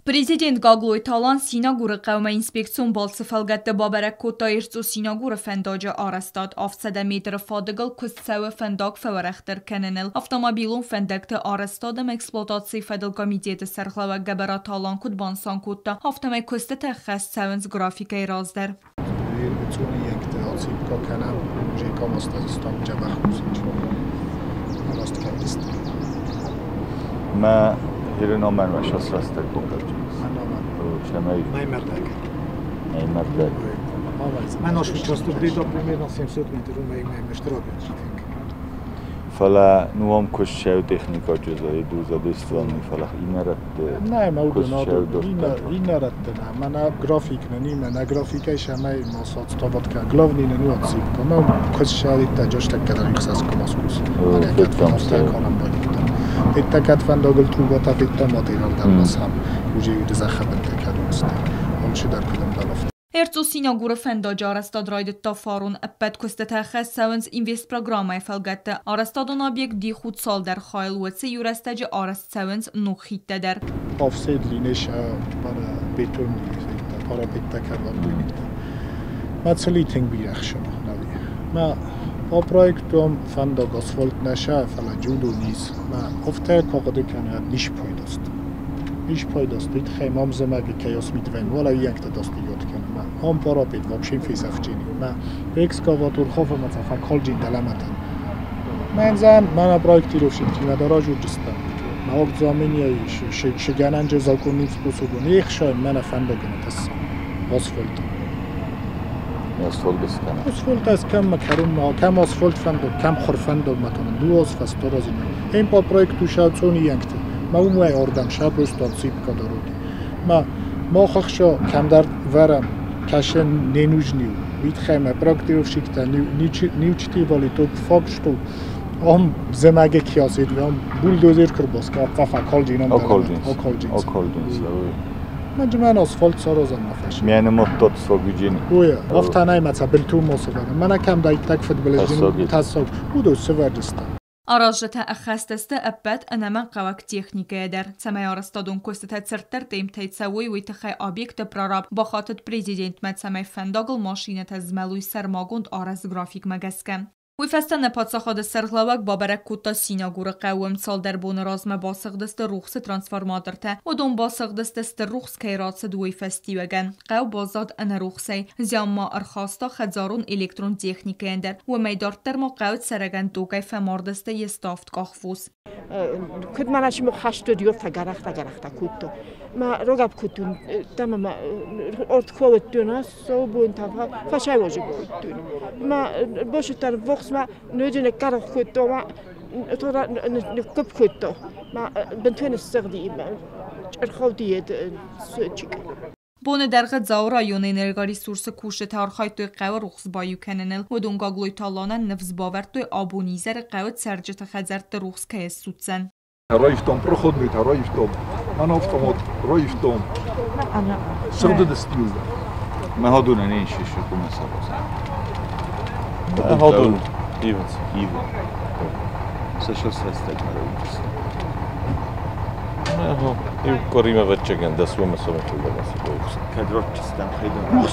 Президент Гаглой Талан Синагур қавма инспекцион балсыфалгатты бабарак кота ирцу Синагур фендажа арастад. Афсада метр фадыгал кустсавы фендаг фаварахтар каненел. Автомобилун фендакты арастадым эксплуатации федал комитеті сархлава габара Талан куд бансан кота. Автомай кусты тахас савенс графикай раздар. ما هیرنا من وشاس راست کنم. Mai merdek. Mai merdek. من آشوب چاستو بدید پریمیرنا 700 متر رو می اشتراک فلا نوام کش شو تکنیکا جزایی دوزادستانی فلا این رد. نه موضوع این رد نه من گرافیک نی من گرافیکش همه ماسات تابت که گلاو نی نواد سیب کنم کس شاید تجاش تکرار اختصاص کماسکوس. من اکت کنم باید. اتکات فنداگل تو با تفیت ماتریال در مسام وجود زخمت تکرارست. اون چه در کدام دلافت. Erzu Sinagur fendaja arastad rajdet tafarun appet kustete khasavens invest programma felgatte arastadon objekt di khud sal dar khail wetse yurastaj arast savens no khiteder. Offset linesh para beton para betakar dinit. Matseli ting biakhsham navi. Ma o projektom fendag asfalt nasha fala judo nis. Ma ofte kaqade kanat nish poydast. Nish poydast dit khaymam zamagi kayos mitven wala yakta dastiyot kan. هم پارابید وابشین فیسافچینی من اکسکاواتور خوفه مثلا فکالجین دلمتن من پروژکتی رو شد که نداره جوجستم من وقت زمینی شگانن جزا کنیم سپوسوگون یک شاید من فندگم تاس آسفالت آسفالت است کم مکرون کم آسفالت فندق کم خرفندق متون دو آسفالت درازی این پروژکت تو شاید سونی یکت من اون وای آردم شب روستاد سیب کدارودی ما خشا کم در ورم کاشن نینوجنیو وید خیمه پراکتیو شیکتا نیوچتی ولی تو فاکشتو هم زماگه کیاسید و هم بولدوزر کرباس که قفا کالجینم آکالجین من آسفالت سارازم نفش میانه مطلوب سوگیجینی اوه افتانای مثلا بلتو موسیقی من کم دایت تک فوتبالجین تاسوگ بودو سوردستم Arazjata akhastasta appet anaman qawak texnikaya dar. Samay arastadun kostatat sirtar temtayt sawoy witxay obyekt prarab bakhatat prezident mat samay fendagl mashinat azmaluy sarmagund araz grafik magaskan. ویفستن پادشاه سرخلاوک بابرک کوتا سیناگور قوم سال در بون رازم باسق دست روخس ترانسفورماتر ته و دون باسق دست روخس کیرات دوی فستی وگن قو بازاد ان روخسی زیان ما ارخاستا خزارون الکترون تکنیک اندر و میدارتر ما قوت سرگن دوگای فماردست یستافت کاخفوس كنت ما نشمو خشتو ديوف تجرخت كوتو ما رجب كوتون تمام أرد خواتونا صوبو انتفا فشاي وجب كوتون ما باش ترفقس ما نجي نكره كوتو ما ترى نكب كوتو ما بنتين السردي ما الخوتية سوتشك بونه درغ زاو رایون انرگاری سورس کوشه تارخای توی قوه رخص بایو کننل و دونگاگلوی تالانن نفز باور توی آبونیزر قوه سرجت خزرت رخص که سودسن رایفتم پر خود میت رایفتم من افتماد رایفتم سرد دستیو ما هادون نيش شو كم سر هادون ایون سشل سستك ها این کاریم بچگان دستو مثلا توی دست کدرات چستم خیلی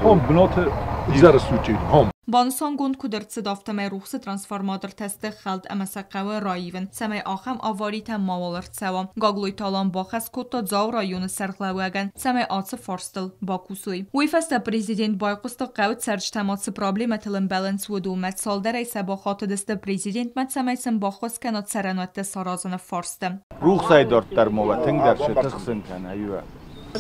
هم بنات ایزار سوچید هم بانسان گوند کدرت صدافتمای روخس ترانسفورماتر تست خلد امسقوه رایون سمای آخم آواری تم ماولرد سوام گاگلوی تالان باخس کتا زاو رایون سرخلوگن سمای آتس فارستل باکوسوی ویفست پریزیدنت بایقوست قوت سرج تماس پرابلم تلن بالانس و دومت سال در ایسا باخات دست پریزیدنت مت سمای سم باخوز کنات سرانوت سارازن فارستم روخسای دارد در موتنگ در شتخسن کن ایوه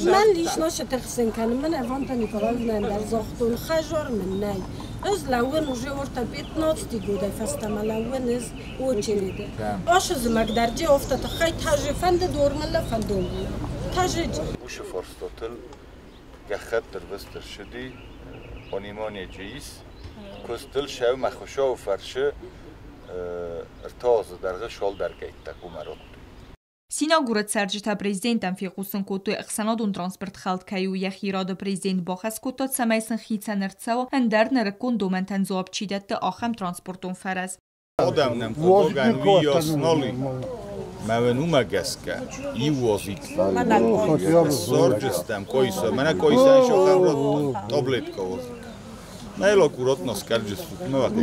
من لیش ناشه تخسن کنم من اوانتا نیکولاز نندر زاختون خجار من نی از لون و جورتا بیت ناتستی گوده فستم لون از او چلیده آش زمک در جه افتاد خیلی تاجه فند دورمله فندوم تاجه بوش فرستاتل گخت در بستر شدی آنیمانی جیس کستل شو مخوشا و فرشه ارتاز درگه شال درگه تکومرات Синагурат сарджита президентам фиқусын коту ихсанадун транспорт халт каю яхирада президент бахас котат самайсын хитсанерцао андер наракун доментан зоаб чидатты ахам транспортун фараз. Odamnem kodogan vi osnoli. Мәвен ума гәскә, и возит. Сорджестам, койса, менә койса шохам рот таблетка возит. Мәйло куротно скарджестут, мәват.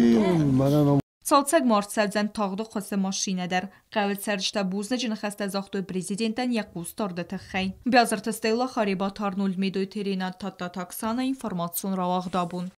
Ցալցակ մարցելձեն թաղդու խսը մաշինեդեր, qəvət սərdişdə բուզնը ջնխəstə զաղդոյ prezidentən յակուս տորդը թխեյ։ Բյազրտստեյլա խարիբա թարնուլ միդոյ թերինա թատտատաքսանը ինվորմացիոն ռավաղդաբուն։